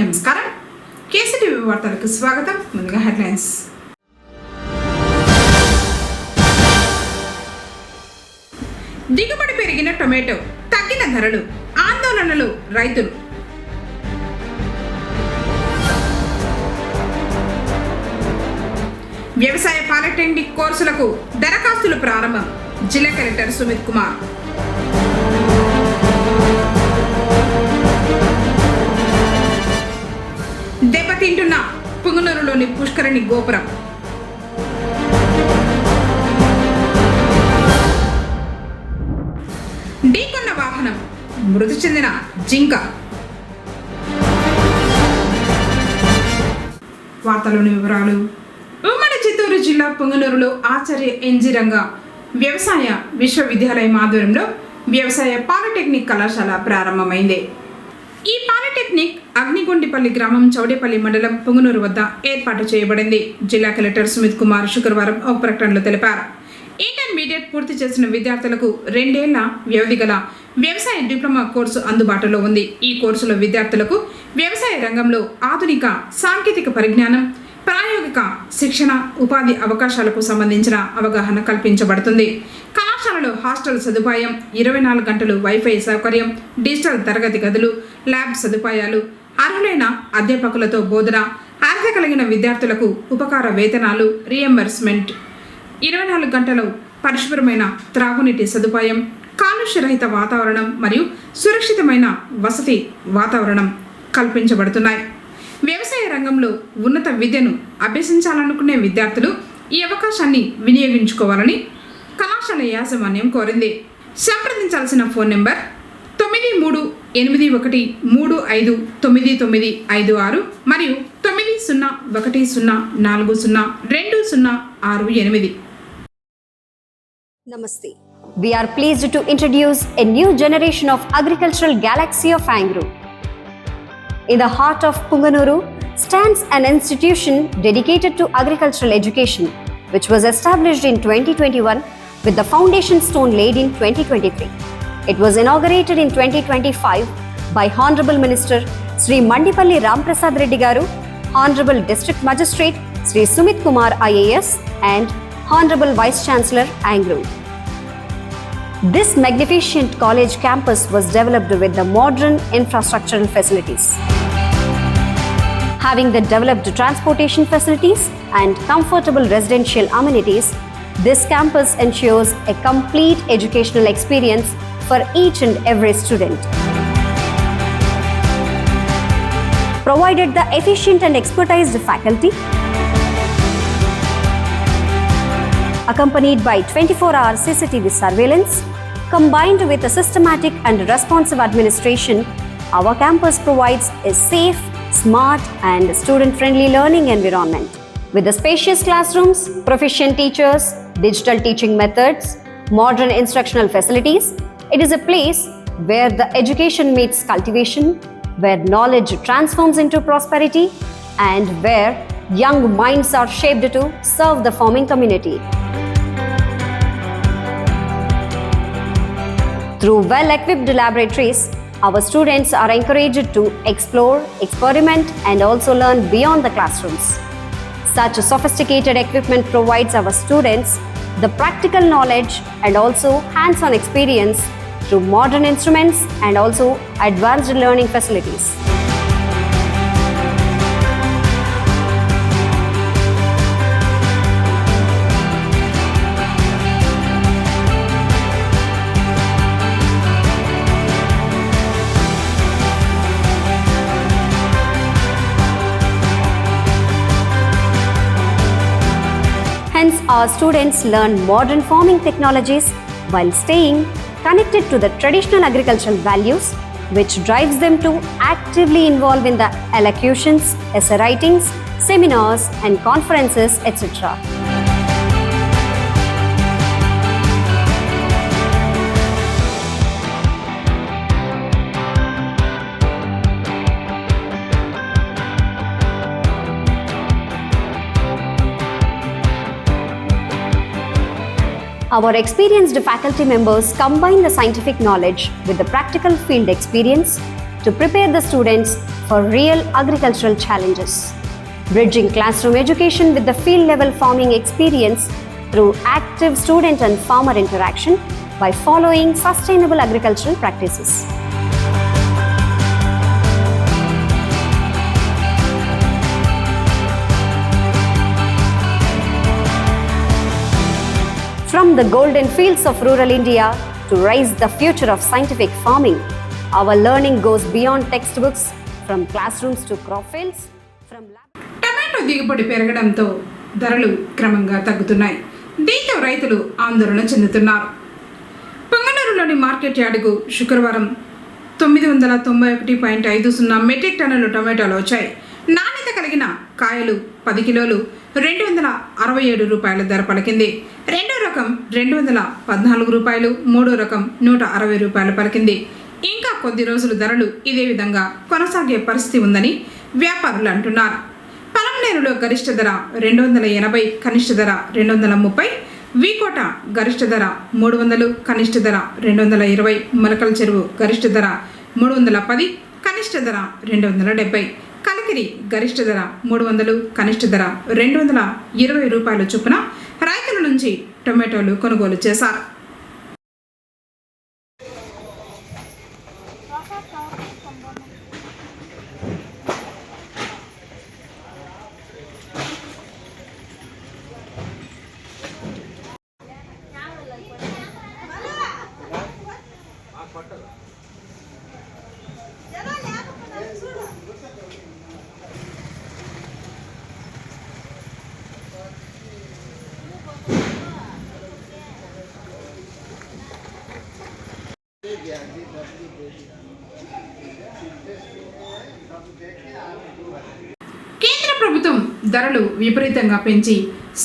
నమస్కారం. కేసీటీవీ వార్తలకు స్వాగతం. ముందుగా హెడ్లైన్స్. దిగుబడి పెరిగిన టొమాటో, తగ్గిన ధరలు, ఆందోళనలు రైతులు. వ్యవసాయ పాలిటెక్నిక్ కోర్సులకు దరఖాస్తులు ప్రారంభం. జిల్లా కలెక్టర్ సుమిత్ కుమార్. దెబ్బతింటున్న పుంగనూరులోని పుష్కరిణి గోపురం. ఢీకొన్న వాహనం, మృతి చెందిన జింక. వార్తలోని వివరాలు. ఉమ్మడి చిత్తూరు జిల్లా పుంగనూరులో ఆచార్య ఎన్జి రంగా వ్యవసాయ విశ్వవిద్యాలయం ఆధ్వర్యంలో వ్యవసాయ పాలిటెక్నిక్ కళాశాల ప్రారంభమైంది. ఈ పాలిటెక్నిక్ అగ్నిగొండిపల్లి గ్రామం, చౌడేపల్లి మండలం, పుంగనూరు వద్ద ఏర్పాటు చేయబడింది. జిల్లా కలెక్టర్ సుమిత్ కుమార్ శుక్రవారం ఒక ప్రకటనలో తెలిపారు. ఇంటర్మీడియట్ పూర్తి చేసిన విద్యార్థులకు 2 ఏళ్ల వ్యవధి గల వ్యవసాయ డిప్లొమా కోర్సు అందుబాటులో ఉంది. ఈ కోర్సులో విద్యార్థులకు వ్యవసాయ రంగంలో ఆధునిక సాంకేతిక పరిజ్ఞానం, ప్రాయోగిక శిక్షణ, ఉపాధి అవకాశాలకు సంబంధించిన అవగాహన కల్పించబడుతుంది. కళాశాలలో హాస్టల్ సదుపాయం, 24 గంటలు వైఫై సౌకర్యం, డిజిటల్ తరగతి గదులు, ల్యాబ్ సదుపాయాలు, అర్హులైన అధ్యాపకులతో బోధన, అర్హత కలిగిన విద్యార్థులకు ఉపకార వేతనాలు, రీఎంబర్స్మెంట్, 24 గంటలు పరిశుభ్రమైన త్రాగునీటి సదుపాయం, కాలుష్యరహిత వాతావరణం మరియు సురక్షితమైన వసతి వాతావరణం కల్పించబడుతున్నాయి. వ్యవసాయ రంగంలో ఉన్నత విద్యను అభ్యసించాలనుకునే విద్యార్థులు ఈ అవకాశాన్ని వినియోగించుకోవాలని కళాశాల యాజమాన్యం కోరింది. సంప్రదించాల్సిన ఫోన్ నెంబర్ 9381359956 మరియు 9010402068. Namaste. We are pleased to introduce a new generation of agricultural galaxy of Angro. In the heart of Punganuru stands an institution dedicated to agricultural education, which was established in 2021 with the foundation stone laid in 2023. It was inaugurated in 2025 by Honorable Minister Sri Mandipalli Ramprasad Reddy Garu, Honorable District Magistrate Sri Sumit Kumar IAS, and Honorable Vice Chancellor Angro. This magnificent college campus was developed with the modern infrastructural facilities. Having the developed transportation facilities and comfortable residential amenities, this campus ensures a complete educational experience for each and every student. Provided the efficient and expertised faculty, accompanied by 24-hour CCTV surveillance, combined with a systematic and responsive administration, our campus provides a safe, smart and student-friendly learning environment. With the spacious classrooms, proficient teachers, digital teaching methods, modern instructional facilities, it is a place where the education meets cultivation, where knowledge transforms into prosperity, and where young minds are shaped to serve the farming community. Through well-equipped laboratories, our students are encouraged to explore, experiment, and also learn beyond the classrooms. Such sophisticated equipment provides our students the practical knowledge and also hands-on experience through modern instruments and also advanced learning facilities. Hence, our students learn modern farming technologies while staying connected to the traditional agricultural values, which drives them to actively involve in the elocutions, essay writings, seminars, and conferences, etc. Our experienced faculty members combine the scientific knowledge with the practical field experience to prepare the students for real agricultural challenges, bridging classroom education with the field level farming experience through active student and farmer interaction by following sustainable agricultural practices. From the golden fields of rural India to raise the future of scientific farming, our learning goes beyond textbooks, from classrooms to crop fields, from lab. Tomato దిగుబడి పెరగడంతో ధరలు క్రమంగా తగ్గుతున్నాయి. దీంతో రైతులు ఆందోళన చెందుతున్నారు. పొంగనూరులోని market యార్డుకు శుక్రవారం 991.50 మెట్రిక్ టన్నుల టొమాటోలు వచ్చాయి. నాణ్యత కలిగిన కాయలు 10 కిలోలు 267 రూపాయల ధర పలికింది. రెండో రకం 214 రూపాయలు, మూడో రకం 160 రూపాయలు పలికింది. ఇంకా కొద్ది రోజులు ధరలు ఇదే విధంగా కొనసాగే పరిస్థితి ఉందని వ్యాపారులు అంటున్నారు. పలంనేరులో గరిష్ట ధర 280, కనిష్ట ధర 230, వీకోట గరిష్ట ధర 300, కనిష్ట ధర 220, మొలకల చెరువు గరిష్ట ధర 310, కనిష్ట ధర 270, కలికిరి గరిష్ట ధర 300, కనిష్ట ధర 220 రూపాయల చొప్పున రైతుల నుంచి టొమాటోలు కొనుగోలు చేశారు. కేంద్ర ప్రభుత్వం ధరలు విపరీతంగా పెంచి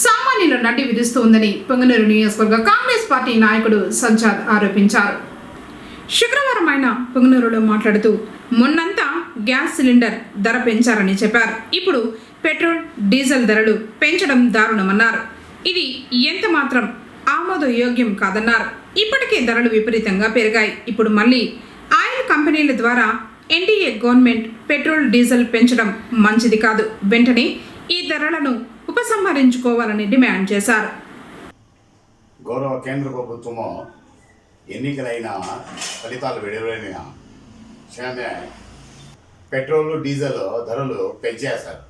సామాన్యుల నడ్డి విధిస్తోందని పొంగనూరు నియోజకవర్గ కాంగ్రెస్ పార్టీ నాయకుడు సజ్జాద్ ఆరోపించారు. శుక్రవారం ఆయన పొంగనూరులో మాట్లాడుతూ మొన్నంతా గ్యాస్ సిలిండర్ ధర పెంచారని చెప్పారు. ఇప్పుడు పెట్రోల్, డీజిల్ ధరలు పెంచడం దారుణమన్నారు. ఇది ఎంత మాత్రం ఆమోదయోగ్యం కాదన్నారు. ఇప్పటికే ధరలు విపరీతంగా పెరిగాయి. ఇప్పుడు మళ్ళీ ఆయిల్ కంపెనీల ద్వారా ఎన్డీఏ గవర్నమెంట్ పెట్రోల్, డీజిల్ పెంచడం మంచిది కాదు. వెంటనే ఈ ధరలను ఉపసంహరించుకోవాలని డిమాండ్ చేశారు. గౌరవ కేంద్ర ప్రభుత్వము ఎన్నికలైన ఫలితాలు విడుదలైన క్షణమే పెట్రోల్, డీజిల్ ధరలు పెంచేశారు.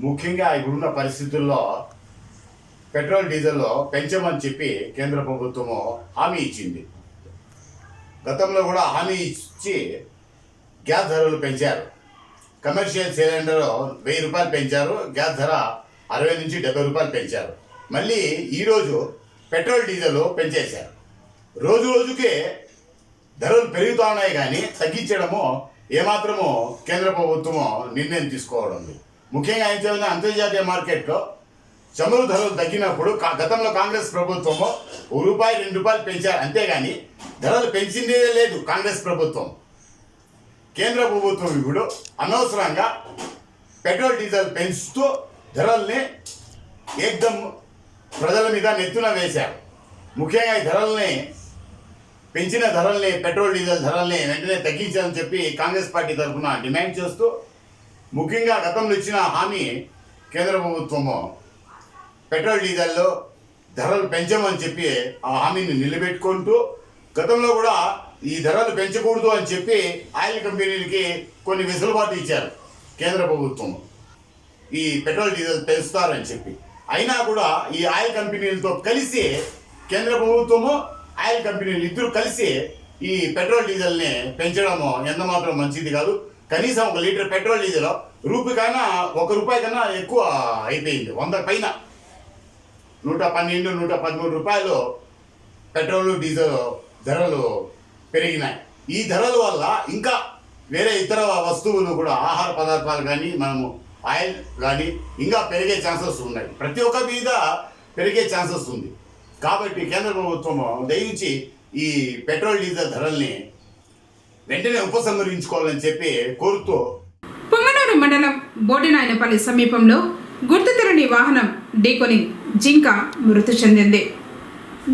ముఖ్యంగా ఇప్పుడున్న పరిస్థితుల్లో పెట్రోల్, డీజిల్ పెంచమని చెప్పి కేంద్ర ప్రభుత్వము హామీ ఇచ్చింది. గతంలో కూడా హామీ ఇచ్చి గ్యాస్ ధరలు పెంచారు. కమర్షియల్ సిలిండర్ 1000 రూపాయలు పెంచారు. గ్యాస్ ధర 60 నుంచి 70 రూపాయలు పెంచారు. మళ్ళీ ఈరోజు పెట్రోల్, డీజిల్ పెంచేశారు. రోజు రోజుకే ధరలు పెరుగుతూ ఉన్నాయి, కానీ తగ్గించడము ఏమాత్రము కేంద్ర ప్రభుత్వము నిర్ణయం తీసుకోవడం ఉంది. ముఖ్యంగా అయితే అంతర్జాతీయ మార్కెట్లో చమురు ధరలు తగ్గినప్పుడు గతంలో కాంగ్రెస్ ప్రభుత్వము ₹1, ₹2 పెంచారు, అంతేగాని ధరలు పెంచిందే లేదు కాంగ్రెస్ ప్రభుత్వం. కేంద్ర ప్రభుత్వం ఇప్పుడు అనవసరంగా పెట్రోల్, డీజిల్ పెంచుతూ ధరల్ని ఏకదం ప్రజల మీద నెత్తున వేశారు. ముఖ్యంగా ఈ ధరల్ని పెంచిన ధరల్ని, పెట్రోల్, డీజిల్ ధరల్ని వెంటనే తగ్గించాలని చెప్పి కాంగ్రెస్ పార్టీ తరఫున డిమాండ్ చేస్తూ, ముఖ్యంగా గతంలో ఇచ్చిన హామీ కేంద్ర ప్రభుత్వము పెట్రోల్, డీజిల్లో ధరలు పెంచమని చెప్పి ఆ హామీని నిలబెట్టుకుంటూ, గతంలో కూడా ఈ ధరలు పెంచకూడదు అని చెప్పి ఆయిల్ కంపెనీలకి కొన్ని వెసులుబాటు ఇచ్చారు కేంద్ర ప్రభుత్వం, ఈ పెట్రోల్, డీజిల్ పెంచుతారని చెప్పి. అయినా కూడా ఈ ఆయిల్ కంపెనీలతో కలిసి కేంద్ర ప్రభుత్వము, ఆయిల్ కంపెనీలు ఇద్దరు కలిసి ఈ పెట్రోల్, డీజిల్ని పెంచడము ఎంత మాత్రం మంచిది కాదు. కనీసం 1 లీటర్ పెట్రోల్, డీజిల్ ₹1 కన్నా ₹1 కన్నా ఎక్కువ అయిపోయింది. 100 పైన 112, 113 రూపాయలు పెట్రోల్, డీజిల్ ధరలు పెరిగినాయి. ఈ ధరల వల్ల ఇంకా వేరే ఇతర వస్తువులు కూడా, ఆహార పదార్థాలు కానీ, మనము ఆయిల్ కానీ ఇంకా పెరిగే ఛాన్సెస్ ఉన్నాయి. ప్రతి ఒక్క మీద పెరిగే ఛాన్సెస్ ఉంది. కాబట్టి కేంద్ర ప్రభుత్వము దయించి ఈ పెట్రోల్, డీజిల్ ధరల్ని వెంటనే ఉపసంహరించుకోవాలని చెప్పి కోరుతూ, పొంగనూరు మండలం బోడినాయనపల్లి సమీపంలో గుర్తు తెలియని వాహనం ఢీకొని జింక మృతి చెందింది.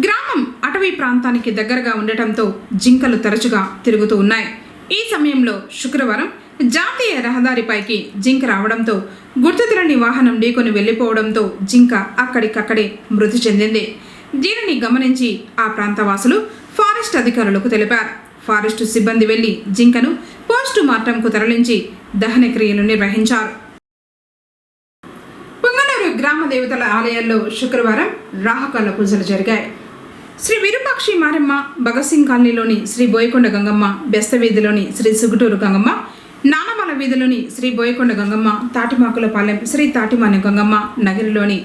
గ్రామం అటవీ ప్రాంతానికి దగ్గరగా ఉండటంతో జింకలు తరచుగా తిరుగుతూ ఉన్నాయి. ఈ సమయంలో శుక్రవారం జాతీయ రహదారిపైకి జింక రావడంతో గుర్తు తెలియని వాహనం ఢీకొని వెళ్లిపోవడంతో జింక అక్కడికక్కడే మృతి చెందింది. దీనిని గమనించి ఆ ప్రాంతవాసులు ఫారెస్ట్ అధికారులకు తెలిపారు. ఫారెస్టు సిబ్బంది వెళ్లి జింకను పోస్టు మార్టంకు తరలించి దహన క్రియలు నిర్వహించారు. పుంగనూరు గ్రామ దేవతల ఆలయాల్లో శుక్రవారం రాహకాల పూజలు జరిగాయి. శ్రీ విరూపాక్షి మారెమ్మ, భగత్ సింగ్ కాలనీలోని శ్రీ బోయకొండ గంగమ్మ, బెస్త వీధిలోని శ్రీ సుగుటూరు గంగమ్మ, నానమల వీధిలోని శ్రీ బోయకొండ గంగమ్మ, తాటిమాకులపాలెం శ్రీ తాటిమాని గంగమ్మ, నగరిలోని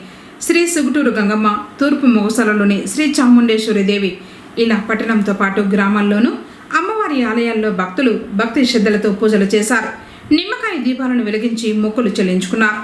శ్రీ సుగుటూరు గంగమ్మ, తూర్పు మొగసలలోని శ్రీ చాముండేశ్వరి దేవి, ఇలా పట్టణంతో పాటు గ్రామాల్లోనూ అమ్మవారి ఆలయాల్లో భక్తులు భక్తి శ్రద్ధలతో పూజలు చేశారు. నిమ్మకాయ దీపాలను వెలిగించి మొక్కులు చెల్లించుకున్నారు.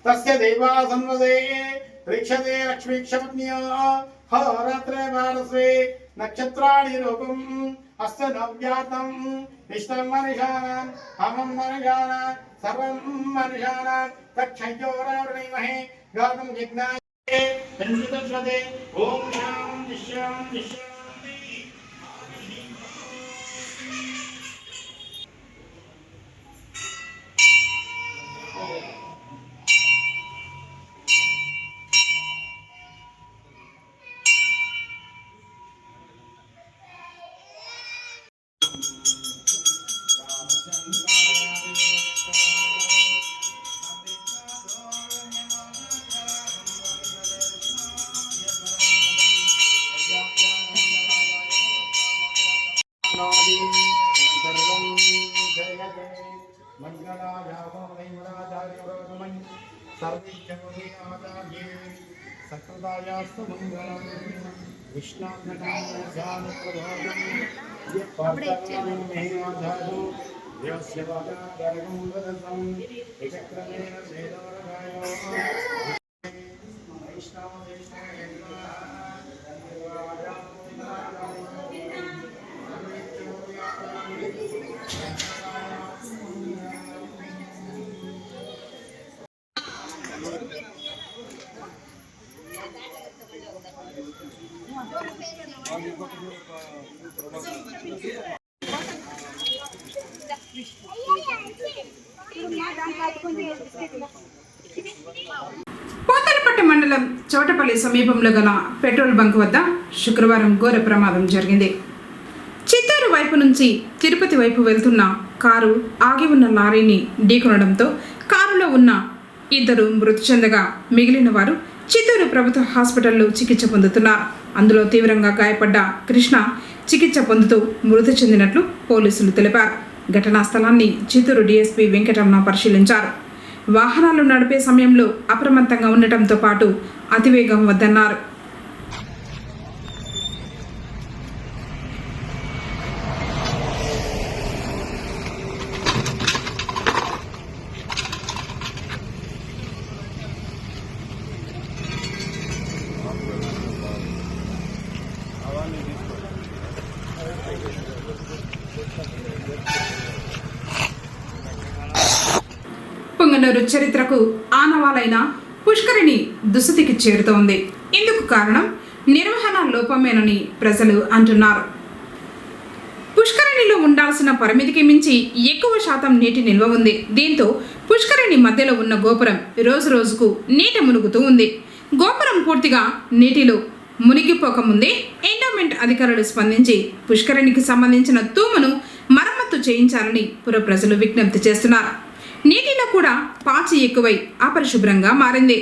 तस्य देवा संवदे प्रेक्षते लक्ष्मीक्षपत्न्यो होरात्रे वारस्वे नक्षत्राणि रूपम् अस्य नव्यातं इष्टं मनुषाणाम् अहं मनुषाणां सर्वं मनुषाणां तक्षयोरावृणीमहे गातुं जिज्ञासे संस्कृतश्वते ॐ शान्ति शान्ति शान्ति। सकृदायास्तु मंगलम పోతలపట్టు మండలం చోటపల్లి సమీపంలో గల పెట్రోల్ బంక్ వద్ద శుక్రవారం ఘోర ప్రమాదం జరిగింది. చిత్తూరు వైపు నుంచి తిరుపతి వైపు వెళ్తున్న కారు ఆగి ఉన్న లారీని ఢీకొనడంతో కారులో ఉన్న ఇద్దరు మృతి చెందగా మిగిలిన వారు చిత్తూరు ప్రభుత్వ హాస్పిటల్లో చికిత్స పొందుతున్నారు. అందులో తీవ్రంగా గాయపడ్డ కృష్ణ చికిత్స పొందుతూ మృతి చెందినట్లు పోలీసులు తెలిపారు. ఘటనా స్థలాన్ని చిత్తూరు డీఎస్పీ వెంకటరమణ పరిశీలించారు. వాహనాలు నడిపే సమయంలో అప్రమత్తంగా ఉండటంతో పాటు అతివేగం వద్దన్నారు. పుంగనూరు చరిత్రకు ఆనవాలైన పుష్కరిణి దుస్థితికి చేరుతోంది. ఇందుకు కారణం నిర్వహణ లోపమేనని ప్రజలు అంటున్నారు. పుష్కరిణిలో ఉండాల్సిన పరిమితికి మించి ఎక్కువ శాతం నీటి నిల్వ ఉంది. దీంతో పుష్కరిణి మధ్యలో ఉన్న గోపురం రోజు రోజుకు నీట మునుగుతూ ఉంది. గోపురం పూర్తిగా నీటిలో మునిగిపోకముందే ఎండోమెంట్ అధికారులు స్పందించి పుష్కరిణికి సంబంధించిన తూమును మరమ్మతు చేయించాలని పుర ప్రజలు విజ్ఞప్తి చేస్తున్నారు. నీటిలో కూడా పాచి ఎక్కువై అపరిశుభ్రంగా మారింది.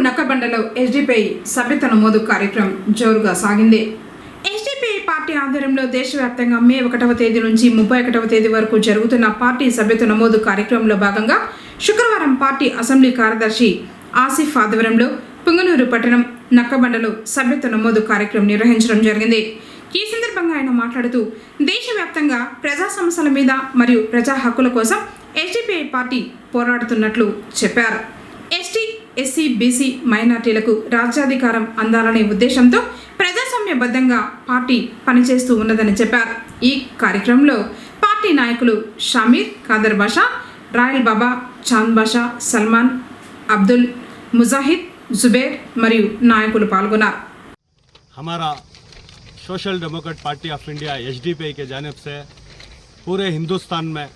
నక్కబండలో ఎస్డిపిఐ సభ్యత్వ నమోదు కార్యక్రమం జోరుగా సాగింది. ఎస్డిపిఐ పార్టీ ఆధ్వర్యంలో దేశవ్యాప్తంగా మే 1వ తేదీ నుంచి 31వ తేదీ వరకు జరుగుతున్న పార్టీ సభ్యత్వ నమోదు కార్యక్రమంలో భాగంగా శుక్రవారం పార్టీ అసెంబ్లీ కార్యదర్శి ఆసిఫ్ ఆధ్వర్యంలో పుంగనూరు పట్టణం నక్కబండలో సభ్యత్వ నమోదు కార్యక్రమం నిర్వహించడం జరిగింది. ఈ సందర్భంగా ఆయన మాట్లాడుతూ దేశవ్యాప్తంగా ప్రజా సమస్యల మీద మరియు ప్రజా హక్కుల కోసం ఎస్డిపిఐ పార్టీ పోరాడుతున్నట్లు చెప్పారు. ఎస్టీ, ఎస్సీ, బీసీ, మైనార్టీలకు రాజ్యాధికారం అందాలనే ఉద్దేశంతో ప్రజాస్వామ్యబద్ధంగా పార్టీ పనిచేస్తూ ఉన్నదని చెప్పారు. ఈ కార్యక్రమంలో పార్టీ నాయకులు షామీర్, ఖాదర్ బాషా, రాయల్ బాబా, చాంద్ బాషా, సల్మాన్, అబ్దుల్ ముజాహిద్, జుబేర్ మరియు నాయకులు పాల్గొన్నారు. हमारा social Democrat party of India SDPI के जानिब से पूरे हिंदुस्तान में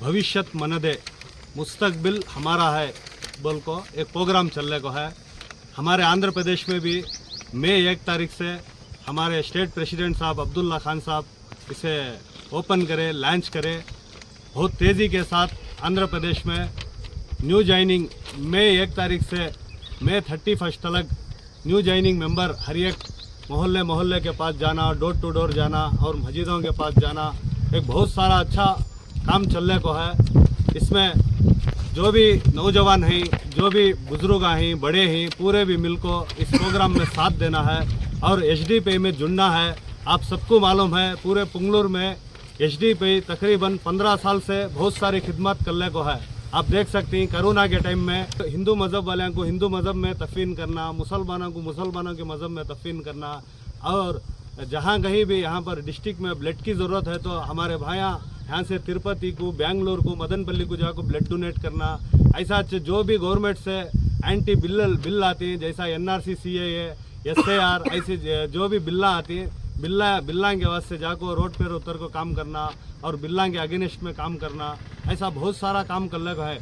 भविष्य मनदे मुस्तकबिल हमारा है बोल को एक प्रोग्राम चलने को है. हमारे आंध्र प्रदेश में भी मई 1 तारीख से हमारे स्टेट प्रेसिडेंट साहब अब्दुल्ला खान साहब इसे ओपन करे, लॉन्च करे. बहुत तेज़ी के साथ आंध्र प्रदेश में न्यू ज्वाइनिंग मई 1 तारीख से मई 31 तक न्यू ज्वाइनिंग मेंबर हर एक मोहल्ले मोहल्ले के पास जाना, डोर टू डोर जाना और मस्जिदों के पास जाना, एक बहुत सारा अच्छा काम चलने को है. इसमें जो भी नौजवान हैं, जो भी बुजुर्ग हैं, बड़े हैं, पूरे भी मिलकर इस प्रोग्राम में साथ देना है और एसडीपीआई में जुड़ना है. आप सबको मालूम है पूरे पुंगलूर में एसडीपीआई तकरीबन 15 साल से बहुत सारी खिदमत करने को है. आप देख सकते हैं कोरोना के टाइम में हिंदू मज़हब वालों को हिंदू मज़हब में तफीन करना, मुसलमानों को मुसलमानों के मज़हब में तफीन करना, और जहाँ कहीं भी यहाँ पर डिस्ट्रिक्ट में ब्लड की ज़रूरत है तो हमारे भाइयाँ यहाँ से तिरुपति को, बेंगलोर को, मदनपल्ली को जाकर ब्लड डोनेट करना. ऐसा जो भी गवर्नमेंट से एंटी बिल आती हैं जैसा एनआरसी, सीएए, एसएआर, ऐसी जो भी बिल्ला आती हैं बिल्ला के वास्ते जाकर रोड पर उतर को काम करना और बिल्ला के अगेंस्ट में काम करना, ऐसा बहुत सारा काम करने को है.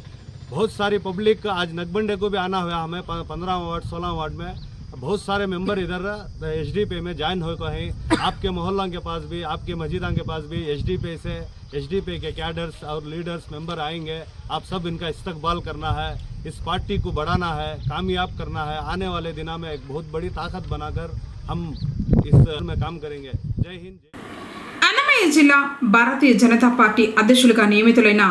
बहुत सारी पब्लिक आज नकबंडे को भी आना हुआ. हमें 15 वार्ड 16 वार्ड में बहुत सारे मेंबर इधर एसडीपीआई में ज्वाइन हो गए हैं. आपके मोहल्लों के पास भी, आपके मस्जिदों के पास भी एसडीपीआई के कैडर्स और लीडर्स मेंबर आएंगे. आप सब इनका इस्तकबाल करना है, इस पार्टी को बढ़ाना है, कामयाब करना है. आने वाले दिनों में एक बहुत बड़ी ताकत बनाकर हम इस में काम करेंगे. जय हिंद. అన్నమయ్య జిల్లా భారతీయ జనతా పార్టీ అధ్యక్షులుగా నియమితులైన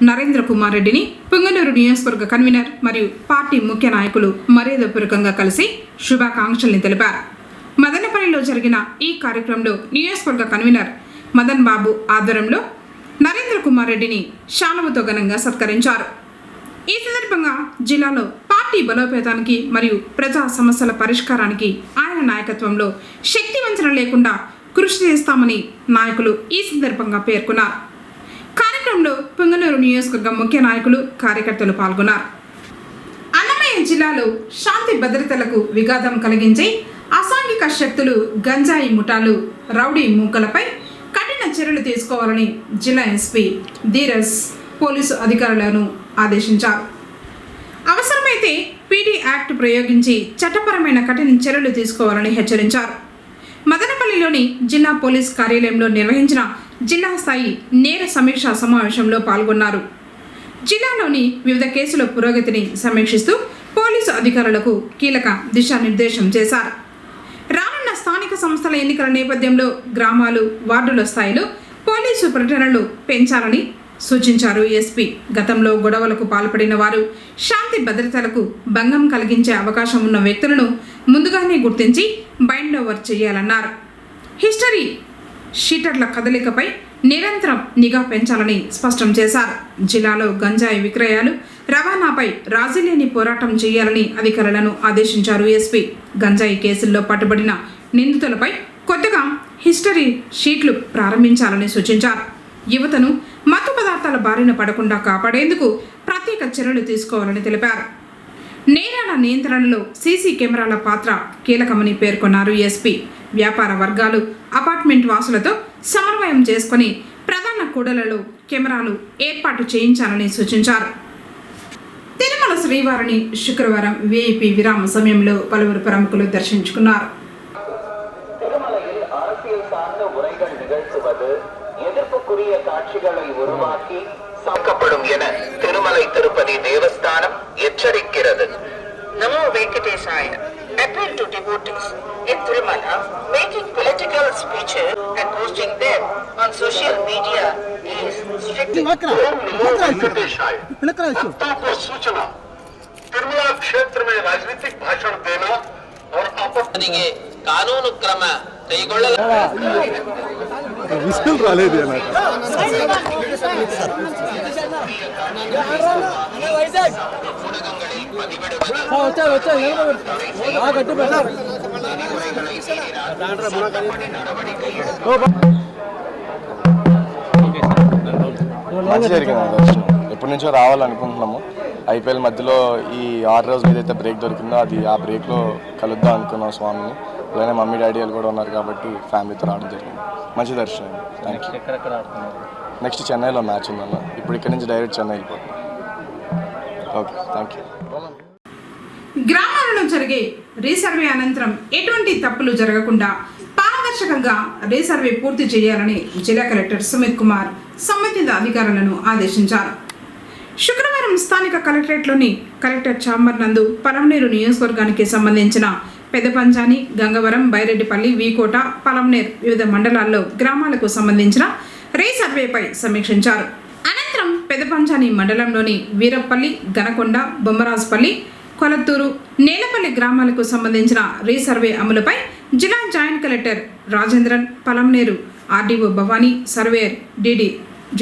నరేంద్ర కుమార్ రెడ్డిని పుంగనూరు నియోజకవర్గ కన్వీనర్ మరియు పార్టీ ముఖ్య నాయకులు మర్యాదపూర్వకంగా కలిసి శుభాకాంక్షల్ని తెలిపారు. మదనపల్లిలో జరిగిన ఈ కార్యక్రమంలో నియోజకవర్గ కన్వీనర్ మదన్ బాబు ఆధ్వర్యంలో నరేంద్ర కుమార్ రెడ్డిని శాలువతో ఘనంగా సత్కరించారు. ఈ సందర్భంగా జిల్లాలో పార్టీ బలోపేతానికి మరియు ప్రజా సమస్యల పరిష్కారానికి ఆయన నాయకత్వంలో శక్తి వంచన లేకుండా కృషి చేస్తామని నాయకులు ఈ సందర్భంగా పేర్కొన్నారు. కార్యక్రమంలో పుంగనూరు నియోజకవర్గ ముఖ్య నాయకులు, కార్యకర్తలు పాల్గొన్నారు. అన్నమయ్య జిల్లాలో శాంతి భద్రతలకు విఘాతం కలిగించే అసాంఘిక శక్తులు, గంజాయి ముఠాలు, రౌడీ మూకలపై కఠిన చర్యలు తీసుకోవాలని జిల్లా ఎస్పీ ధీరజ్ పోలీసు అధికారులను ఆదేశించారు. అవసరమైతే పీడీ యాక్ట్ ప్రయోగించి చట్టపరమైన కఠిన చర్యలు తీసుకోవాలని హెచ్చరించారు. మదనపల్లిలోని జిల్లా పోలీస్ కార్యాలయంలో నిర్వహించిన జిల్లా స్థాయి నేర సమీక్షా సమావేశంలో పాల్గొన్నారు. జిల్లాలోని వివిధ కేసుల పురోగతిని సమీక్షిస్తూ పోలీసు అధికారులకు కీలక దిశానిర్దేశం చేశారు. రానున్న స్థానిక సంస్థల ఎన్నికల నేపథ్యంలో గ్రామాలు, వార్డుల స్థాయిలో పోలీసు ప్రకటనలు పెంచాలని సూచించారు ఎస్పీ. గతంలో గొడవలకు పాల్పడిన వారు, శాంతి భద్రతలకు భంగం కలిగించే అవకాశం ఉన్న వ్యక్తులను ముందుగానే గుర్తించి బైండ్ ఓవర్ చేయాలన్నారు. హిస్టరీ షీటర్ల కదలికపై నిరంతరం నిఘా పెంచాలని స్పష్టం చేశారు. జిల్లాలో గంజాయి విక్రయాలు, రవాణాపై రాజీలేని పోరాటం చేయాలని అధికారులను ఆదేశించారు ఎస్పీ. గంజాయి కేసుల్లో పట్టుబడిన నిందితులపై కొత్తగా హిస్టరీ షీట్లు ప్రారంభించాలని సూచించారు. యువతను మత్తు పదార్థాల బారిన పడకుండా కాపాడేందుకు ప్రత్యేక చర్యలు తీసుకోవాలని తెలిపారు. నేరాల నియంత్రణలో సీసీ కెమెరాల పాత్ర కీలకమని పేర్కొన్నారు ఎస్పీ. వ్యాపార వర్గాలు, అపార్ట్మెంట్ వాసులతో సమన్వయం చేసుకుని ప్రధాన కూడళ్లలో కెమెరాలు ఏర్పాటు చేయించాలని సూచించారు. తిరుమల శ్రీవారిని శుక్రవారం విఐపి విరామ సమయంలో పలువురు ప్రముఖులు దర్శించుకున్నారు. எதிர்ப்புக்குரிய காட்சிகளை உருவாக்கி சாக்கப்படும் என Thirumalai Tirupati Devasthanam எச்சரிக்கிறது. Namo Venkatesaya appeal to devotees in Tirumala making political speeches and posting them on social media is strictly भक्तों को सूचना तिरुमला क्षेत्र में राजनीतिक भाषण देना और ಅವರಿಗೆ ಕಾನೂನು ಕ್ರಮ ಕೈಗೊಳ್ಳಲು మంచి జరిగింది దర్శనం. ఎప్పటి నుంచో రావాలనుకుంటున్నాము. ఐపీఎల్ మధ్యలో ఈ 6 రోజులు ఏదైతే బ్రేక్ దొరికిందో ఆ బ్రేక్లో కలుద్దాం అనుకున్నాం స్వామిని. అలానే మమ్మీ డాడీ వాళ్ళు కూడా ఉన్నారు కాబట్టి ఫ్యామిలీతో రావడం జరిగింది. మంచి దర్శనం. Thank you. నెక్స్ట్ చెన్నైలో మ్యాచ్ ఉందన్న. ఇప్పుడు ఇక్కడ నుంచి డైరెక్ట్ చెన్నై వెళ్ళిపోతున్నాం. Okay, thank you. గ్రామాలలో జరిగే రీసర్వే అనంతరం ఎటువంటి తప్పులు జరగకుండా పారదర్శకంగా రీసర్వే పూర్తి చేయాలని జిల్లా కలెక్టర్ సుమిత్ కుమార్ సంబంధిత అధికారులను ఆదేశించారు. శుక్రవారం స్థానిక కలెక్టరేట్లోని కలెక్టర్ ఛాంబర్ నందు పలమనేరు నియోజకవర్గానికి సంబంధించిన పెదపంచాని, గంగవరం, బైరెడ్డిపల్లి, వీకోట, పలమనేర్ వివిధ మండలాల్లో గ్రామాలకు సంబంధించిన రీసర్వేపై సమీక్షించారు. అనంతరం పెదపంచాని మండలంలోని వీరప్పల్లి, గనకొండ, బొమ్మరాజుపల్లి, కొలత్తూరు, నేలపల్లి గ్రామాలకు సంబంధించిన రీసర్వే అమలుపై జిల్లా joint collector Rajendran, Palamaneru RDO Bhavani, surveyor DD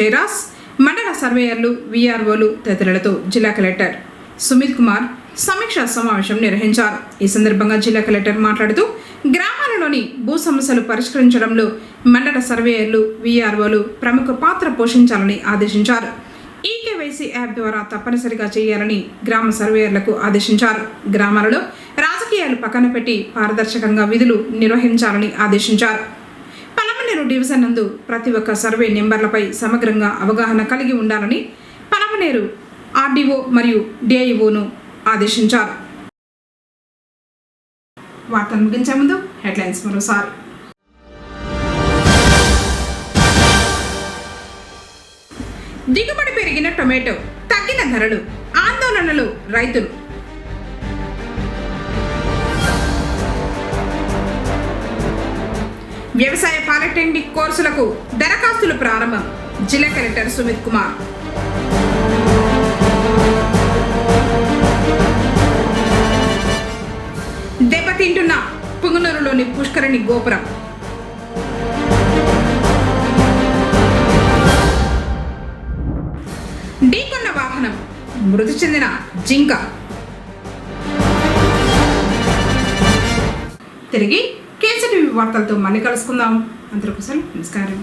Jayaraj, మండల సర్వేయర్లు, వీఆర్ఓలు తదితరులతో జిల్లా కలెక్టర్ సుమిత్ కుమార్ సమీక్షా సమావేశం నిర్వహించారు. ఈ సందర్భంగా జిల్లా కలెక్టర్ మాట్లాడుతూ గ్రామాలలోని భూ సమస్యలు పరిష్కరించడంలో మండల సర్వేయర్లు, వీఆర్ఓలు ప్రముఖ పాత్ర పోషించాలని ఆదేశించారు. ఈకేవైసీ యాప్ ద్వారా తప్పనిసరిగా చేయాలని గ్రామ సర్వేయర్లకు ఆదేశించారు. గ్రామాలలో రాజకీయాలు పక్కన పెట్టి పారదర్శకంగా విధులు నిర్వహించాలని ఆదేశించారు. పలమనేరు డివిజన్ నందు ప్రతి ఒక్క సర్వే నెంబర్లపై సమగ్రంగా అవగాహన కలిగి ఉండాలని పలమనేరు ఆర్డీఓ మరియు డిఐఓను ఆదేశించారు. వార్తలు ముగించే ముందు హెడ్లైన్స్ మరోసారి. దిగుబడి పెరిగిన టొమాటో, తగ్గిన ధరలు, ఆందోళనలు రైతులు. వ్యవసాయ పాలిటెక్నిక్ కోర్సులకు దరఖాస్తులు ప్రారంభం. జిల్లా కలెక్టర్ సుమిత్ కుమార్. దెబ్బతింటున్న పుంగనూరులోని పుష్కరిణి గోపురం. ఢీకొన్న వాహనం, మృతి చెందిన జింక. తిరిగి కేసీటీవీ వార్తలతో మళ్ళీ కలుసుకుందాం. అందరికీ నమస్కారం.